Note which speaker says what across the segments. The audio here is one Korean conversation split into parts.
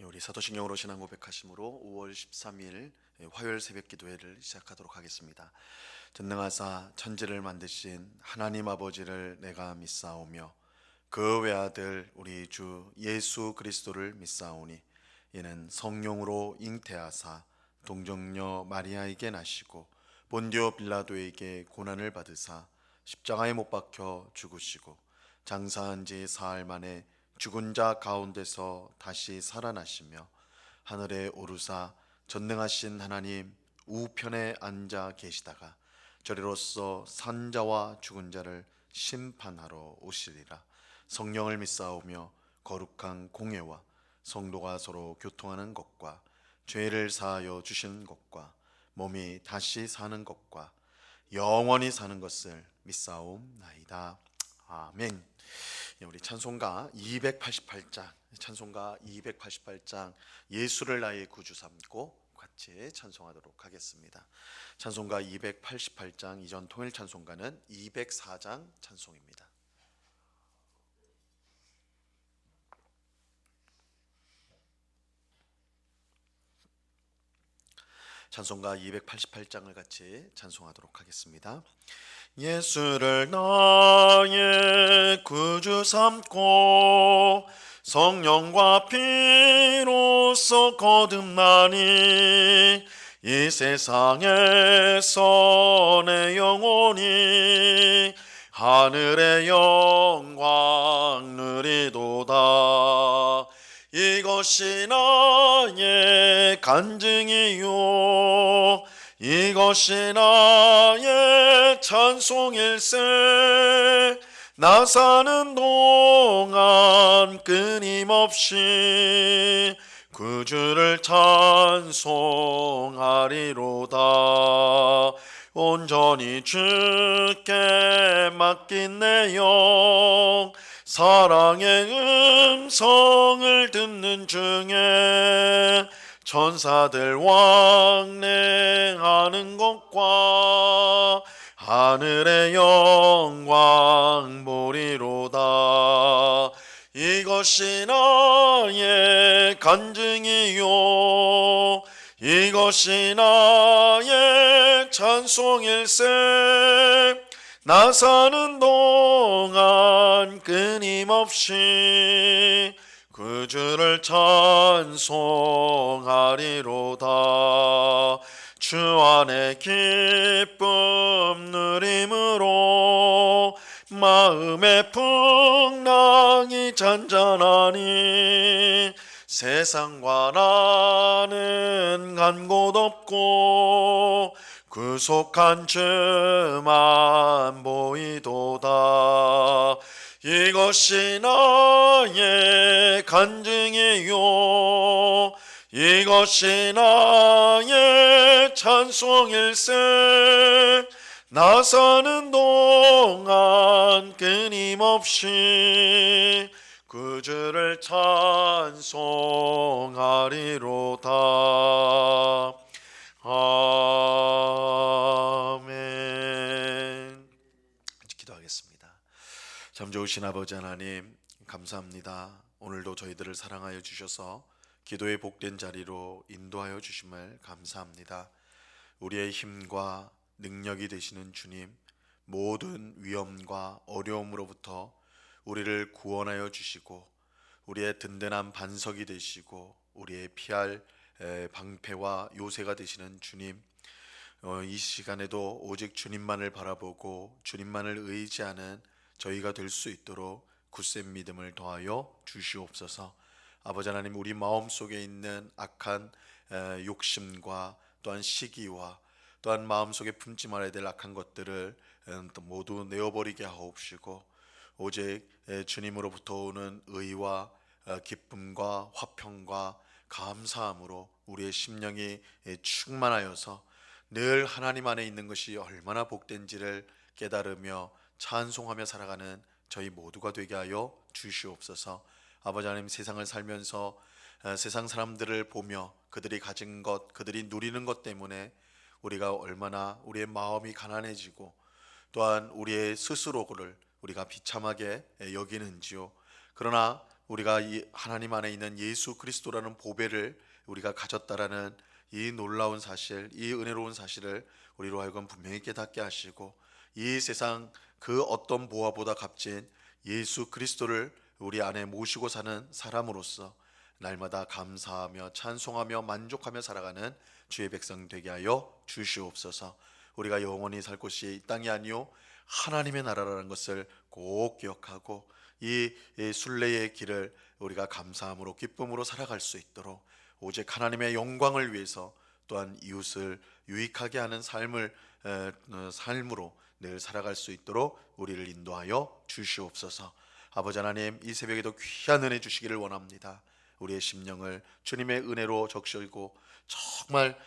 Speaker 1: 우리 사도신경으로 신앙 고백하심으로 5월 13일 화요일 새벽 기도회를 시작하도록 하겠습니다. 전능하사 천지를 만드신 하나님 아버지를 내가 믿사오며 그 외아들 우리 주 예수 그리스도를 믿사오니 이는 성령으로 잉태하사 동정녀 마리아에게 나시고 본디오 빌라도에게 고난을 받으사 십자가에 못 박혀 죽으시고 장사한 지 사흘 만에 죽은 자 가운데서 다시 살아나시며 하늘에 오르사 전능하신 하나님 우편에 앉아 계시다가 저리로서 산자와 죽은 자를 심판하러 오시리라. 성령을 믿사오며 거룩한 공회와 성도가 서로 교통하는 것과 죄를 사하여 주시는 것과 몸이 다시 사는 것과 영원히 사는 것을 믿사옵나이다. 아멘. 우리 찬송가 288장 예수를 나의 구주 삼고 같이 찬송하도록 하겠습니다. 찬송가 288장 이전 통일 찬송가는 204장 찬송입니다. 찬송가 288장을 같이 찬송하도록 하겠습니다. 예수를 나의 구주 삼고 성령과 피로써 거듭나니 이 세상에서 내 영혼이 하늘의 영광 누리도다. 이것이 나의 간증이요 이것이 나의 찬송일세. 나 사는 동안 끊임없이 구주를 찬송하리로다. 온전히 주께 맡긴 내 영 사랑의 음성을 듣는 중에 천사들 왕래하는 것과 하늘의 영광 보리로다. 이것이 나의 간증이요 이것이 나의 찬송일세. 나 사는 동안 끊임없이 구주를 찬송하리로다. 주 안에 기쁨 누림으로 마음의 풍랑이 잔잔하니 세상과 나는 간 곳 없고 구속한 주만 보이도다. 이것이 나의 간증이요 이것이 나의 찬송일세. 나 사는 동안 끊임없이 구주를 찬송하리로다. 아멘. 기도하겠습니다. 참 좋으신 아버지 하나님 감사합니다. 오늘도 저희들을 사랑하여 주셔서 기도의 복된 자리로 인도하여 주심을 감사합니다. 우리의 힘과 능력이 되시는 주님, 모든 위험과 어려움으로부터 우리를 구원하여 주시고 우리의 든든한 반석이 되시고 우리의 피할 방패와 요새가 되시는 주님, 이 시간에도 오직 주님만을 바라보고 주님만을 의지하는 저희가 될 수 있도록 굳센 믿음을 더하여 주시옵소서. 아버지 하나님, 우리 마음속에 있는 악한 욕심과 또한 시기와 또한 마음속에 품지 말아야 될 악한 것들을 모두 내어버리게 하옵시고 오직 주님으로부터 오는 의와 기쁨과 화평과 감사함으로 우리의 심령이 충만하여서 늘 하나님 안에 있는 것이 얼마나 복된지를 깨달으며 찬송하며 살아가는 저희 모두가 되게 하여 주시옵소서. 아버지 하나님, 세상을 살면서 세상 사람들을 보며 그들이 가진 것, 그들이 누리는 것 때문에 우리가 얼마나 우리의 마음이 가난해지고 또한 우리의 스스로를 우리가 비참하게 여기는지요. 그러나 우리가 이 하나님 안에 있는 예수 그리스도라는 보배를 우리가 가졌다라는 이 놀라운 사실, 이 은혜로운 사실을 우리로 하여금 분명히 깨닫게 하시고, 이 세상 그 어떤 보화보다 값진 예수 그리스도를 우리 안에 모시고 사는 사람으로서 날마다 감사하며 찬송하며 만족하며 살아가는 주의 백성 되게 하여 주시옵소서. 우리가 영원히 살 곳이 이 땅이 아니요 하나님의 나라라는 것을 꼭 기억하고, 이 순례의 길을 우리가 감사함으로 기쁨으로 살아갈 수 있도록, 오직 하나님의 영광을 위해서 또한 이웃을 유익하게 하는 삶으로 늘 살아갈 수 있도록 우리를 인도하여 주시옵소서. 아버지 하나님, 이 새벽에도 귀한 은혜 주시기를 원합니다. 우리의 심령을 주님의 은혜로 적시고 정말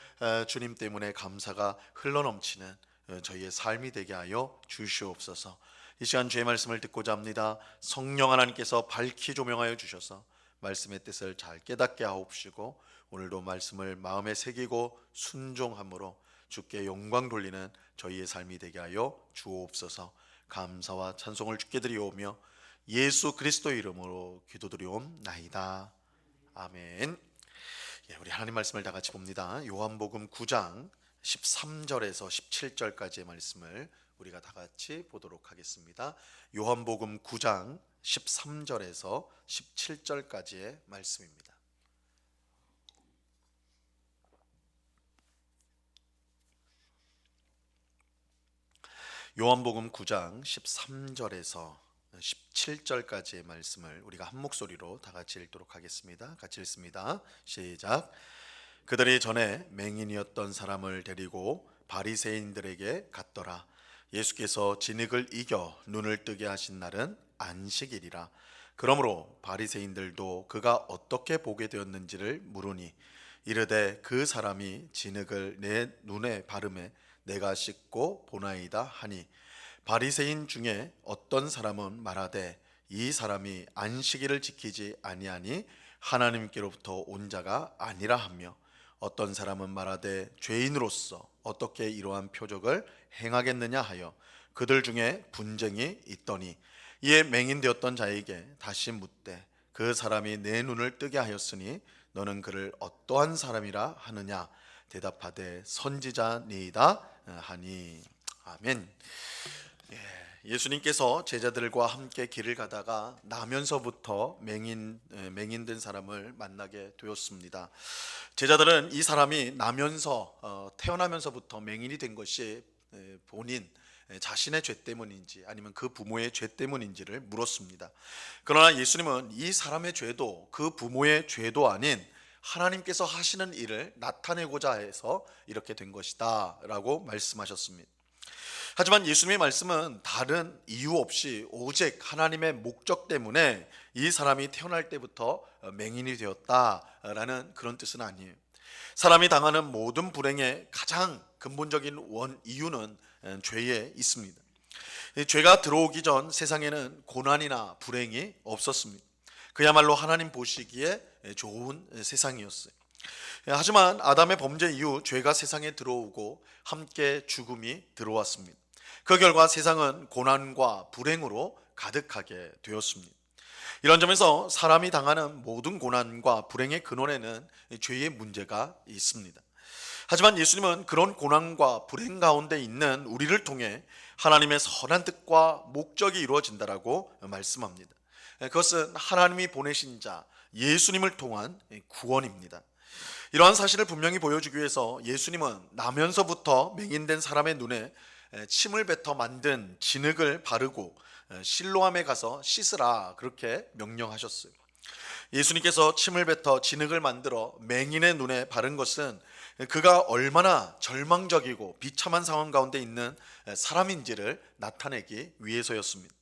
Speaker 1: 주님 때문에 감사가 흘러넘치는 저희의 삶이 되게 하여 주시옵소서. 이 시간 주의 말씀을 듣고자 합니다. 성령 하나님께서 밝히 조명하여 주셔서 말씀의 뜻을 잘 깨닫게 하옵시고, 오늘도 말씀을 마음에 새기고 순종함으로 주께 영광 돌리는 저희의 삶이 되게 하여 주옵소서. 감사와 찬송을 주께 드리오며 예수 그리스도의 이름으로 기도드리옵나이다. 아멘. 우리 하나님 말씀을 다 같이 봅니다. 요한복음 9장 13절에서 17절까지의 말씀을 우리가 다 같이 보도록 하겠습니다. 요한복음 9장 13절에서 17절까지의 말씀입니다. 요한복음 9장 13절에서 17절까지의 말씀을 우리가 한 목소리로 다 같이 읽도록 하겠습니다. 같이 읽습니다. 시작. 그들이 전에 맹인이었던 사람을 데리고 바리새인들에게 갔더라. 예수께서 진흙을 이겨 눈을 뜨게 하신 날은 안식일이라. 그러므로 바리새인들도 그가 어떻게 보게 되었는지를 물으니, 이르되 그 사람이 진흙을 내 눈에 바르매 내가 씻고 보나이다 하니, 바리새인 중에 어떤 사람은 말하되 이 사람이 안식일을 지키지 아니하니 하나님께로부터 온 자가 아니라 하며, 어떤 사람은 말하되 죄인으로서 어떻게 이러한 표적을 행하겠느냐 하여 그들 중에 분쟁이 있더니, 이에 맹인되었던 자에게 다시 묻되 그 사람이 내 눈을 뜨게 하였으니 너는 그를 어떠한 사람이라 하느냐. 대답하되 선지자니이다 하니. 아멘. 예수님께서 제자들과 함께 길을 가다가 나면서부터 맹인된 사람을 만나게 되었습니다. 제자들은 이 사람이 태어나면서부터 맹인이 된 것이 본인 자신의 죄 때문인지 아니면 그 부모의 죄 때문인지를 물었습니다. 그러나 예수님은 이 사람의 죄도 그 부모의 죄도 아닌 하나님께서 하시는 일을 나타내고자 해서 이렇게 된 것이다 라고 말씀하셨습니다. 하지만 예수님의 말씀은 다른 이유 없이 오직 하나님의 목적 때문에 이 사람이 태어날 때부터 맹인이 되었다라는 그런 뜻은 아니에요. 사람이 당하는 모든 불행의 가장 근본적인 이유는 죄에 있습니다. 죄가 들어오기 전 세상에는 고난이나 불행이 없었습니다. 그야말로 하나님 보시기에 좋은 세상이었어요. 하지만 아담의 범죄 이후 죄가 세상에 들어오고 함께 죽음이 들어왔습니다. 그 결과 세상은 고난과 불행으로 가득하게 되었습니다. 이런 점에서 사람이 당하는 모든 고난과 불행의 근원에는 죄의 문제가 있습니다. 하지만 예수님은 그런 고난과 불행 가운데 있는 우리를 통해 하나님의 선한 뜻과 목적이 이루어진다라고 말씀합니다. 그것은 하나님이 보내신 자 예수님을 통한 구원입니다. 이러한 사실을 분명히 보여주기 위해서 예수님은 나면서부터 맹인된 사람의 눈에 침을 뱉어 만든 진흙을 바르고 실로암에 가서 씻으라 그렇게 명령하셨어요. 예수님께서 침을 뱉어 진흙을 만들어 맹인의 눈에 바른 것은 그가 얼마나 절망적이고 비참한 상황 가운데 있는 사람인지를 나타내기 위해서였습니다.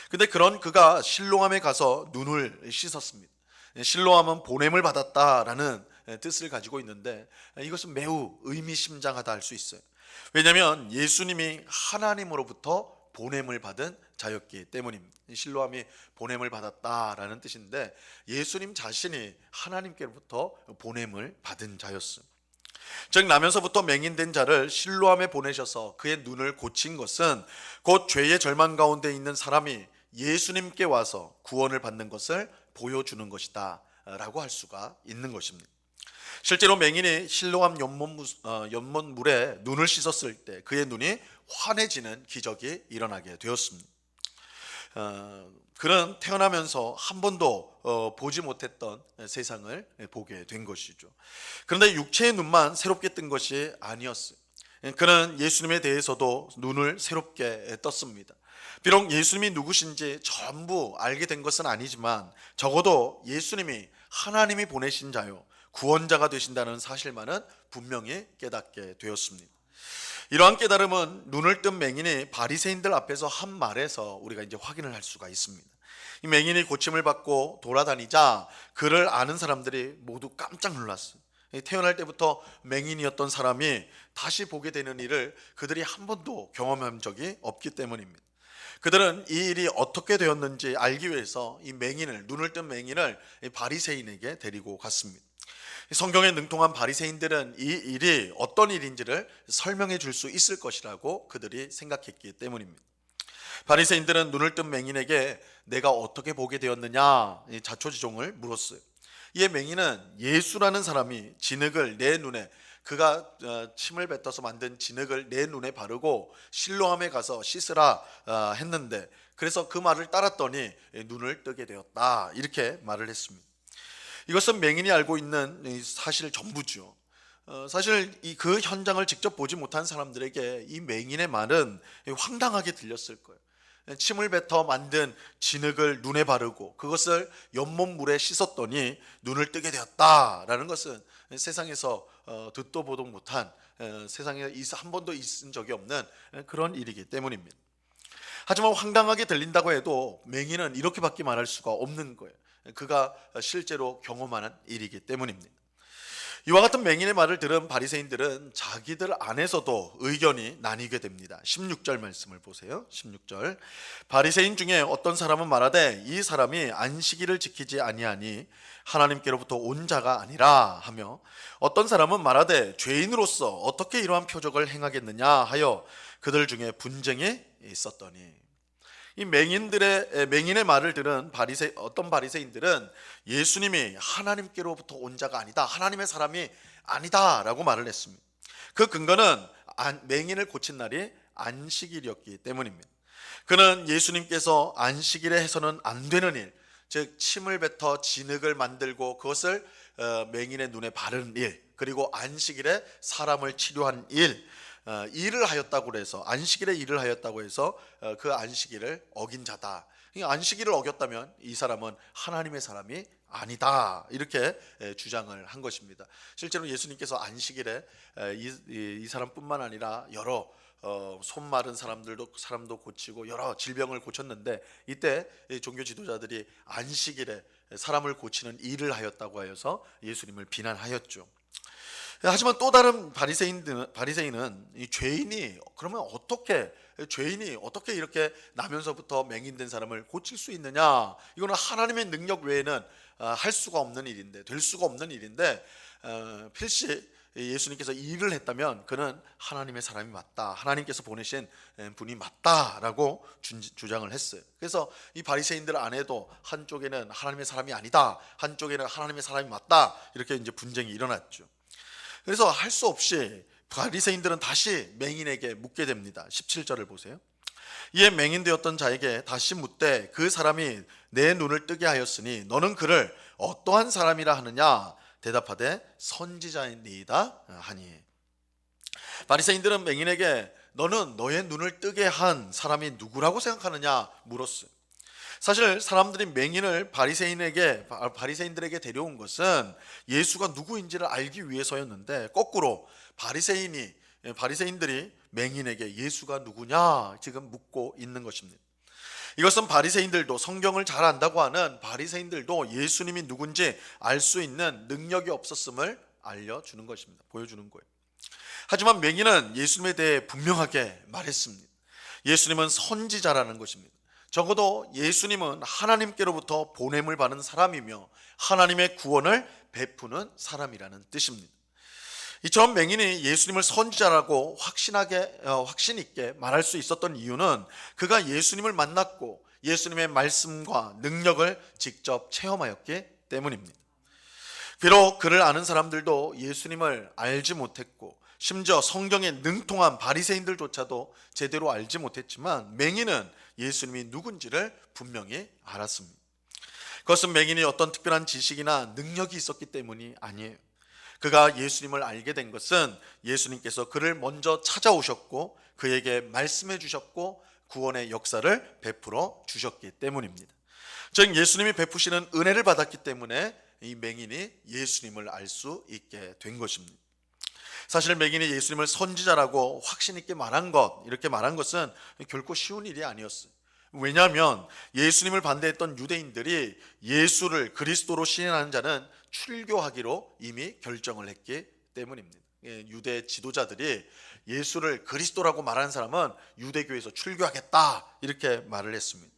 Speaker 1: 근데 그런 그가 실로암에 가서 눈을 씻었습니다. 실로암은 보냄을 받았다라는 뜻을 가지고 있는데, 이것은 매우 의미심장하다 할 수 있어요. 왜냐하면 예수님이 하나님으로부터 보냄을 받은 자였기 때문입니다. 실로암이 보냄을 받았다라는 뜻인데, 예수님 자신이 하나님께로부터 보냄을 받은 자였어요. 즉 나면서부터 맹인된 자를 실로암에 보내셔서 그의 눈을 고친 것은 곧 죄의 절망 가운데 있는 사람이 예수님께 와서 구원을 받는 것을 보여주는 것이다 라고 할 수가 있는 것입니다. 실제로 맹인이 실로암 연못물에 눈을 씻었을 때 그의 눈이 환해지는 기적이 일어나게 되었습니다. 그는 태어나면서 한 번도 보지 못했던 세상을 보게 된 것이죠. 그런데 육체의 눈만 새롭게 뜬 것이 아니었어요. 그는 예수님에 대해서도 눈을 새롭게 떴습니다. 비록 예수님이 누구신지 전부 알게 된 것은 아니지만 적어도 예수님이 하나님이 보내신 자요 구원자가 되신다는 사실만은 분명히 깨닫게 되었습니다. 이러한 깨달음은 눈을 뜬 맹인이 바리새인들 앞에서 한 말에서 우리가 이제 확인을 할 수가 있습니다. 이 맹인이 고침을 받고 돌아다니자 그를 아는 사람들이 모두 깜짝 놀랐어요. 태어날 때부터 맹인이었던 사람이 다시 보게 되는 일을 그들이 한 번도 경험한 적이 없기 때문입니다. 그들은 이 일이 어떻게 되었는지 알기 위해서 이 맹인을, 눈을 뜬 맹인을 바리새인에게 데리고 갔습니다. 성경에 능통한 바리새인들은 이 일이 어떤 일인지를 설명해 줄 수 있을 것이라고 그들이 생각했기 때문입니다. 바리새인들은 눈을 뜬 맹인에게 내가 어떻게 보게 되었느냐 자초지종을 물었어요. 이에 맹인은 예수라는 사람이 진흙을 내 눈에, 그가 침을 뱉어서 만든 진흙을 내 눈에 바르고 실로암에 가서 씻으라 했는데, 그래서 그 말을 따랐더니 눈을 뜨게 되었다, 이렇게 말을 했습니다. 이것은 맹인이 알고 있는 사실 전부죠. 사실 그 현장을 직접 보지 못한 사람들에게 이 맹인의 말은 황당하게 들렸을 거예요. 침을 뱉어 만든 진흙을 눈에 바르고 그것을 연못물에 씻었더니 눈을 뜨게 되었다라는 것은 세상에서 듣도 보도 못한, 세상에 한 번도 있은 적이 없는 그런 일이기 때문입니다. 하지만 황당하게 들린다고 해도 맹인은 이렇게밖에 말할 수가 없는 거예요. 그가 실제로 경험하는 일이기 때문입니다. 이와 같은 맹인의 말을 들은 바리새인들은 자기들 안에서도 의견이 나뉘게 됩니다. 16절 말씀을 보세요. 16절. 바리새인 중에 어떤 사람은 말하되 이 사람이 안식일을 지키지 아니하니 하나님께로부터 온 자가 아니라 하며, 어떤 사람은 말하되 죄인으로서 어떻게 이러한 표적을 행하겠느냐 하여 그들 중에 분쟁이 있었더니, 이 맹인의 말을 들은 어떤 바리새인들은 예수님이 하나님께로부터 온 자가 아니다, 하나님의 사람이 아니다라고 말을 했습니다. 그 근거는 맹인을 고친 날이 안식일이었기 때문입니다. 그는 예수님께서 안식일에 해서는 안 되는 일, 즉 침을 뱉어 진흙을 만들고 그것을 맹인의 눈에 바르는 일, 그리고 안식일에 사람을 치료한 일을 하였다고 해서, 안식일에 일을 하였다고 해서 그 안식일을 어긴 자다. 안식일을 어겼다면 이 사람은 하나님의 사람이 아니다, 이렇게 주장을 한 것입니다. 실제로 예수님께서 안식일에 이 사람뿐만 아니라 여러 손 마른 사람도 고치고 여러 질병을 고쳤는데, 이때 종교 지도자들이 안식일에 사람을 고치는 일을 하였다고 하여서 예수님을 비난하였죠. 하지만 또 다른 바리새인은 이 죄인이 어떻게 이렇게 나면서부터 맹인된 사람을 고칠 수 있느냐, 이거는 하나님의 능력 외에는 할 수가 없는 일인데, 될 수가 없는 일인데, 필시 예수님께서 이 일을 했다면 그는 하나님의 사람이 맞다, 하나님께서 보내신 분이 맞다라고 주장을 했어요. 그래서 이 바리새인들 안에도 한쪽에는 하나님의 사람이 아니다, 한쪽에는 하나님의 사람이 맞다, 이렇게 이제 분쟁이 일어났죠. 그래서 할 수 없이 바리새인들은 다시 맹인에게 묻게 됩니다. 17절을 보세요. 이에 맹인되었던 자에게 다시 묻되 그 사람이 내 눈을 뜨게 하였으니 너는 그를 어떠한 사람이라 하느냐, 대답하되 선지자이니이다 하니. 바리새인들은 맹인에게 너는 너의 눈을 뜨게 한 사람이 누구라고 생각하느냐 물었어요. 사실 사람들이 맹인을 바리새인들에게 데려온 것은 예수가 누구인지를 알기 위해서였는데, 거꾸로 바리새인들이 맹인에게 예수가 누구냐 지금 묻고 있는 것입니다. 이것은 바리새인들도, 성경을 잘 안다고 하는 바리새인들도 예수님이 누군지 알 수 있는 능력이 없었음을 알려주는 것입니다. 보여주는 거예요. 하지만 맹인은 예수님에 대해 분명하게 말했습니다. 예수님은 선지자라는 것입니다. 적어도 예수님은 하나님께로부터 보냄을 받은 사람이며 하나님의 구원을 베푸는 사람이라는 뜻입니다. 이처럼 맹인이 예수님을 선지자라고 확신 있게 말할 수 있었던 이유는 그가 예수님을 만났고 예수님의 말씀과 능력을 직접 체험하였기 때문입니다. 비록 그를 아는 사람들도 예수님을 알지 못했고 심지어 성경에 능통한 바리새인들조차도 제대로 알지 못했지만 맹인은 예수님이 누군지를 분명히 알았습니다. 그것은 맹인이 어떤 특별한 지식이나 능력이 있었기 때문이 아니에요. 그가 예수님을 알게 된 것은 예수님께서 그를 먼저 찾아오셨고 그에게 말씀해 주셨고 구원의 역사를 베풀어 주셨기 때문입니다. 즉 예수님이 베푸시는 은혜를 받았기 때문에 이 맹인이 예수님을 알 수 있게 된 것입니다. 사실 맹인이 예수님을 선지자라고 확신 있게 이렇게 말한 것은 결코 쉬운 일이 아니었어요. 왜냐하면 예수님을 반대했던 유대인들이 예수를 그리스도로 시인하는 자는 출교하기로 이미 결정을 했기 때문입니다. 유대 지도자들이 예수를 그리스도라고 말하는 사람은 유대교에서 출교하겠다 이렇게 말을 했습니다.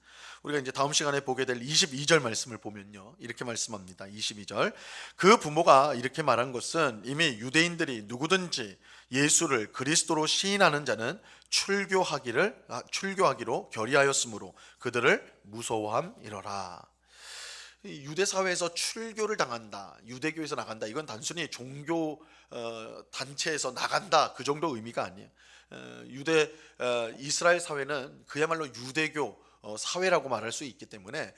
Speaker 1: 우리가 이제 다음 시간에 보게 될 22절 말씀을 보면요, 이렇게 말씀합니다. 22절, 그 부모가 이렇게 말한 것은 이미 유대인들이 누구든지 예수를 그리스도로 시인하는 자는 출교하기로 결의하였으므로 그들을 무서워함이러라. 유대 사회에서 출교를 당한다, 유대교에서 나간다, 이건 단순히 종교 단체에서 나간다 그 정도 의미가 아니에요. 이스라엘 사회는 그야말로 유대교 사회라고 말할 수 있기 때문에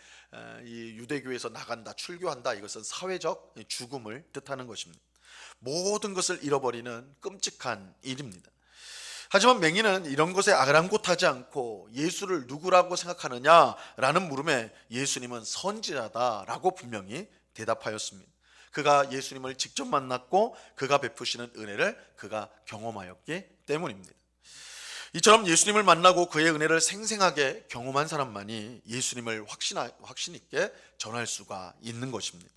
Speaker 1: 이 유대교에서 나간다, 출교한다, 이것은 사회적 죽음을 뜻하는 것입니다. 모든 것을 잃어버리는 끔찍한 일입니다. 하지만 맹인은 이런 것에 아랑곳하지 않고 예수를 누구라고 생각하느냐라는 물음에 예수님은 선지자다라고 분명히 대답하였습니다. 그가 예수님을 직접 만났고 그가 베푸시는 은혜를 그가 경험하였기 때문입니다. 이처럼 예수님을 만나고 그의 은혜를 생생하게 경험한 사람만이 예수님을 확신 있게 전할 수가 있는 것입니다.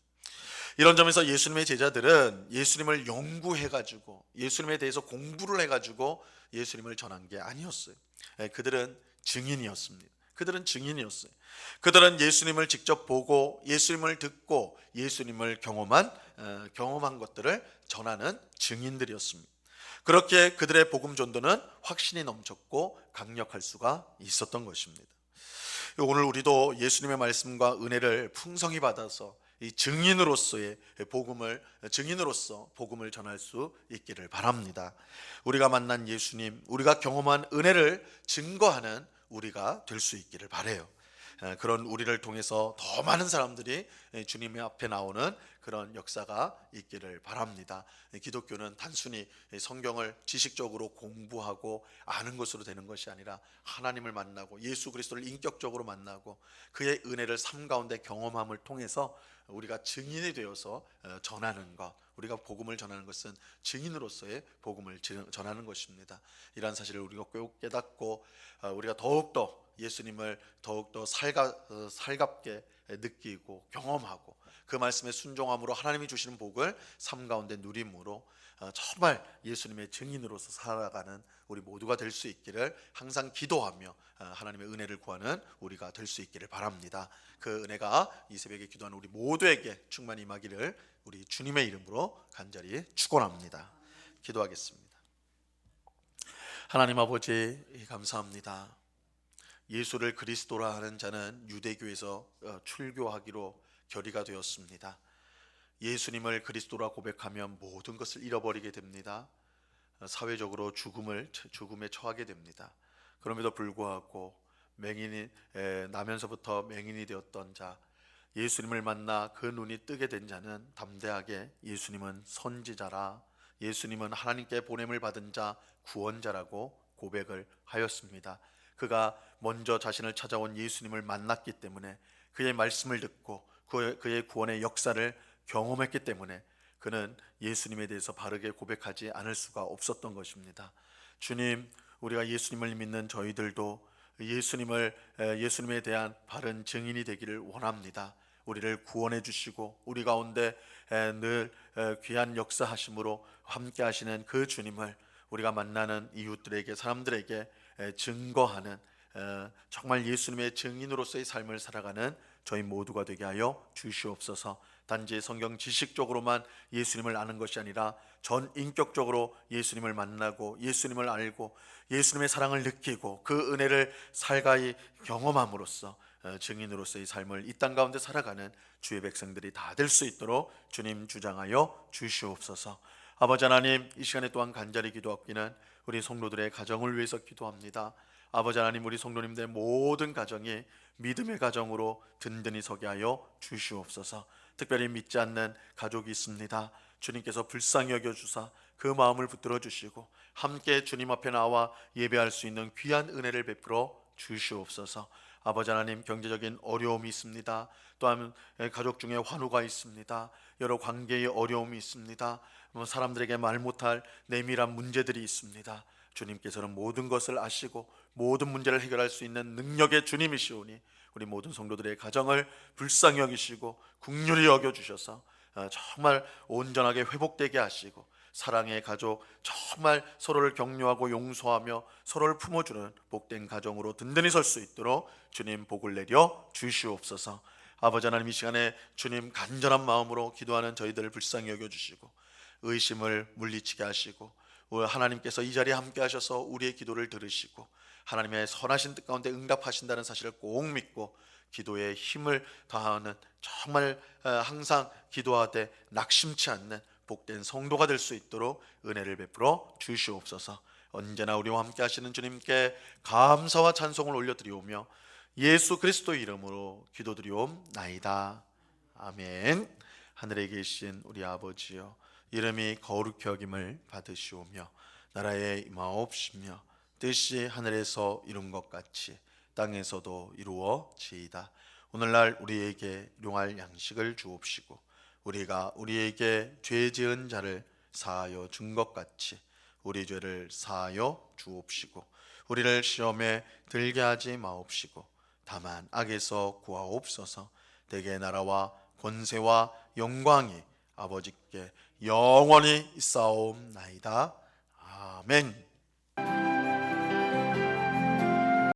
Speaker 1: 이런 점에서 예수님의 제자들은 예수님을 연구해가지고 예수님에 대해서 공부를 해가지고 예수님을 전한 게 아니었어요. 그들은 증인이었습니다. 그들은 예수님을 직접 보고 예수님을 듣고 예수님을 경험한 것들을 전하는 증인들이었습니다. 그렇게 그들의 복음 전도는 확신이 넘쳤고 강력할 수가 있었던 것입니다. 오늘 우리도 예수님의 말씀과 은혜를 풍성히 받아서 이 증인으로서 복음을 전할 수 있기를 바랍니다. 우리가 만난 예수님, 우리가 경험한 은혜를 증거하는 우리가 될 수 있기를 바라요. 그런 우리를 통해서 더 많은 사람들이 주님의 앞에 나오는 그런 역사가 있기를 바랍니다. 기독교는 단순히 성경을 지식적으로 공부하고 아는 것으로 되는 것이 아니라 하나님을 만나고 예수 그리스도를 인격적으로 만나고 그의 은혜를 삶 가운데 경험함을 통해서 우리가 증인이 되어서 전하는 것, 우리가 복음을 전하는 것은 증인으로서의 복음을 전하는 것입니다. 이러한 사실을 우리가 꼭 깨닫고 우리가 더욱더 예수님을 더욱더 살갑게 느끼고 경험하고 그 말씀에 순종함으로 하나님이 주시는 복을 삶 가운데 누림으로 정말 예수님의 증인으로서 살아가는 우리 모두가 될 수 있기를 항상 기도하며 하나님의 은혜를 구하는 우리가 될 수 있기를 바랍니다. 그 은혜가 이 새벽에 기도하는 우리 모두에게 충만히 임하기를 우리 주님의 이름으로 간절히 축원합니다. 기도하겠습니다. 하나님 아버지 감사합니다. 예수를 그리스도라 하는 자는 유대교에서 출교하기로 결의가 되었습니다. 예수님을 그리스도라 고백하면 모든 것을 잃어버리게 됩니다. 사회적으로 죽음에 처하게 됩니다. 그럼에도 불구하고 나면서부터 맹인이 되었던 자, 예수님을 만나 그 눈이 뜨게 된 자는 담대하게 예수님은 선지자라, 예수님은 하나님께 보냄을 받은 자, 구원자라고 고백을 하였습니다. 그가 먼저 자신을 찾아온 예수님을 만났기 때문에 그의 말씀을 듣고 그의 구원의 역사를 경험했기 때문에 그는 예수님에 대해서 바르게 고백하지 않을 수가 없었던 것입니다. 주님, 우리가 예수님을 믿는 저희들도 예수님에 대한 바른 증인이 되기를 원합니다. 우리를 구원해 주시고 우리 가운데 늘 귀한 역사하심으로 함께 하시는 그 주님을 우리가 만나는 이웃들에게, 사람들에게 증거하는 정말 예수님의 증인으로서의 삶을 살아가는 저희 모두가 되게 하여 주시옵소서. 단지 성경 지식적으로만 예수님을 아는 것이 아니라 전 인격적으로 예수님을 만나고 예수님을 알고 예수님의 사랑을 느끼고 그 은혜를 살가이 경험함으로써 증인으로서의 삶을 이 땅 가운데 살아가는 주의 백성들이 다 될 수 있도록 주님 주장하여 주시옵소서. 아버지 하나님, 이 시간에 또한 간절히 기도하기는 우리 성도들의 가정을 위해서 기도합니다. 아버지 하나님, 우리 성도님들의 모든 가정이 믿음의 가정으로 든든히 서게 하여 주시옵소서. 특별히 믿지 않는 가족이 있습니다. 주님께서 불쌍히 여겨주사 그 마음을 붙들어 주시고 함께 주님 앞에 나와 예배할 수 있는 귀한 은혜를 베풀어 주시옵소서. 아버지 하나님, 경제적인 어려움이 있습니다. 또한 가족 중에 환우가 있습니다. 여러 관계의 어려움이 있습니다. 사람들에게 말 못할 내밀한 문제들이 있습니다. 주님께서는 모든 것을 아시고 모든 문제를 해결할 수 있는 능력의 주님이시오니 우리 모든 성도들의 가정을 불쌍히 여기시고 긍휼히 여겨주셔서 정말 온전하게 회복되게 하시고 사랑의 가족, 정말 서로를 격려하고 용서하며 서로를 품어주는 복된 가정으로 든든히 설 수 있도록 주님 복을 내려 주시옵소서. 아버지 하나님, 이 시간에 주님 간절한 마음으로 기도하는 저희들을 불쌍히 여겨주시고 의심을 물리치게 하시고 하나님께서 이 자리에 함께 하셔서 우리의 기도를 들으시고 하나님의 선하신 뜻 가운데 응답하신다는 사실을 꼭 믿고 기도에 힘을 다하는, 정말 항상 기도하되 낙심치 않는 복된 성도가 될 수 있도록 은혜를 베풀어 주시옵소서. 언제나 우리와 함께 하시는 주님께 감사와 찬송을 올려드리오며 예수 그리스도의 이름으로 기도드리옵나이다. 아멘. 하늘에 계신 우리 아버지여, 이름이 거룩히 여김을 받으시오며 나라의 임하옵시며 뜻이 하늘에서 이룬 것 같이 땅에서도 이루어지이다. 오늘날 우리에게 용할 양식을 주옵시고 우리가 우리에게 죄 지은 자를 사하여 준 것 같이 우리 죄를 사하여 주옵시고 우리를 시험에 들게 하지 마옵시고 다만 악에서 구하옵소서. 대개 나라와 권세와 영광이 아버지께 영원히 있사옵나이다. 아멘.